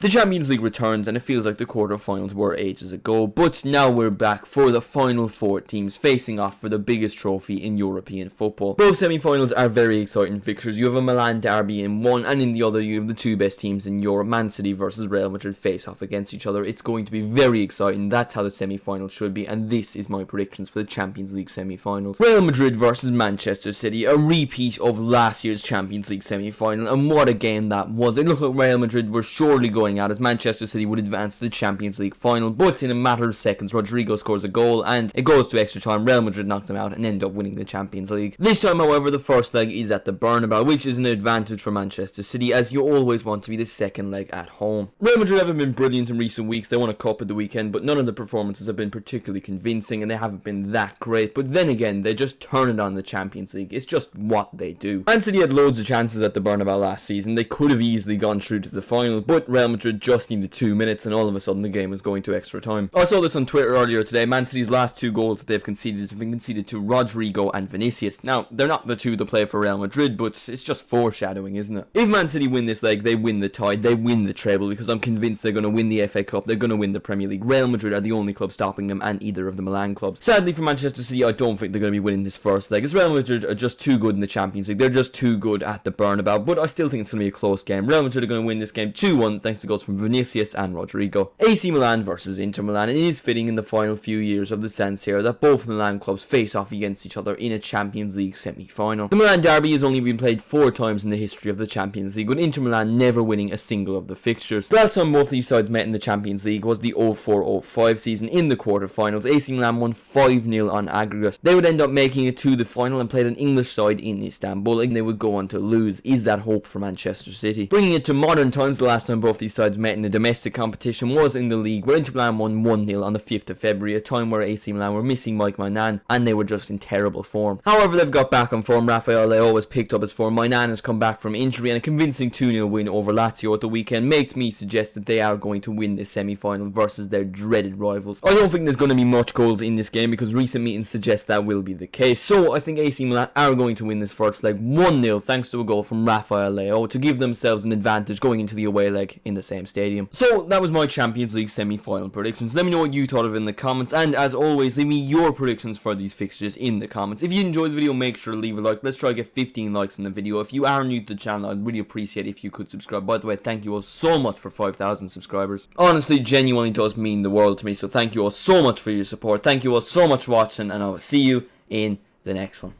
The Champions League returns, and it feels like the quarterfinals were ages ago, but now we're back for the final four teams facing off for the biggest trophy in European football. Both semi-finals are very exciting fixtures. You have a Milan derby in one, and in the other you have the two best teams in Europe, Man City versus Real Madrid, face off against each other. It's going to be very exciting. That's how the semi-finals should be, and this is my predictions for the Champions League semi-finals. Real Madrid versus Manchester City, a repeat of last year's Champions League semi-final, and what a game that was. It looked like Real Madrid were surely going out as Manchester City would advance to the Champions League final, but in a matter of seconds Rodrigo scores a goal and it goes to extra time. Real Madrid knocked them out and end up winning the Champions League. This time, however, the first leg is at the Bernabeu, which is an advantage for Manchester City, as you always want to be the second leg at home. Real Madrid haven't been brilliant in recent weeks. They won a cup at the weekend, but none of the performances have been particularly convincing, and they haven't been that great. But then again, they just turn it on the Champions League. It's just what they do. Man City had loads of chances at the Bernabeu last season. They could have easily gone through to the final, but Real Madrid just needed 2 minutes, and all of a sudden the game was going to extra time. I saw this on Twitter earlier today. Man City's last two goals that they've conceded have been conceded to Rodrigo and Vinicius. Now, they're not the two that play for Real Madrid, but it's just foreshadowing, isn't it? If Man City win this leg, they win the tie, they win the treble, because I'm convinced they're going to win the FA Cup, they're going to win the Premier League. Real Madrid are the only club stopping them, and either of the Milan clubs. Sadly for Manchester City, I don't think they're going to be winning this first leg, as Real Madrid are just too good in the Champions League. They're just too good at the Bernabeu, but I still think it's going to be a close game. Real Madrid are going to win this game 2-1 thanks to goals from Vinicius and Rodrigo. AC Milan versus Inter Milan. It is fitting in the final few years of the San Siro that both Milan clubs face off against each other in a Champions League semi-final. The Milan derby has only been played 4 times in the history of the Champions League, with Inter Milan never winning a single of the fixtures. The last time both these sides met in the Champions League was the 04-05 season in the quarterfinals. AC Milan won 5-0 on aggregate. They would end up making it to the final and played an English side in Istanbul, and they would go on to lose. Is that hope for Manchester City? Bringing it to modern times, the last time both these sides met in a domestic competition was in the league, where Inter Milan won 1-0 on the 5th of February, a time where AC Milan were missing Mike Maignan and they were just in terrible form. However, they've got back on form. Rafael Leao has picked up his form. Maignan has come back from injury, and a convincing 2-0 win over Lazio at the weekend makes me suggest that they are going to win this semi-final versus their dreaded rivals. I don't think there's going to be much goals in this game because recent meetings suggest that will be the case, so I think AC Milan are going to win this first leg 1-0 thanks to a goal from Rafael Leao to give themselves an advantage going into the away leg in the same stadium. So that was my Champions League semi-final predictions. Let me know what you thought of it in the comments, and as always, leave me your predictions for these fixtures in the comments. If you enjoyed the video, make sure to leave a like. Let's try to get 15 likes in the video. If you are new to the channel, I'd really appreciate it if you could subscribe. By the way, thank you all so much for 5,000 subscribers. Honestly, genuinely does mean the world to me, so thank you all so much for your support. Thank you all so much for watching, and I will see you in the next one.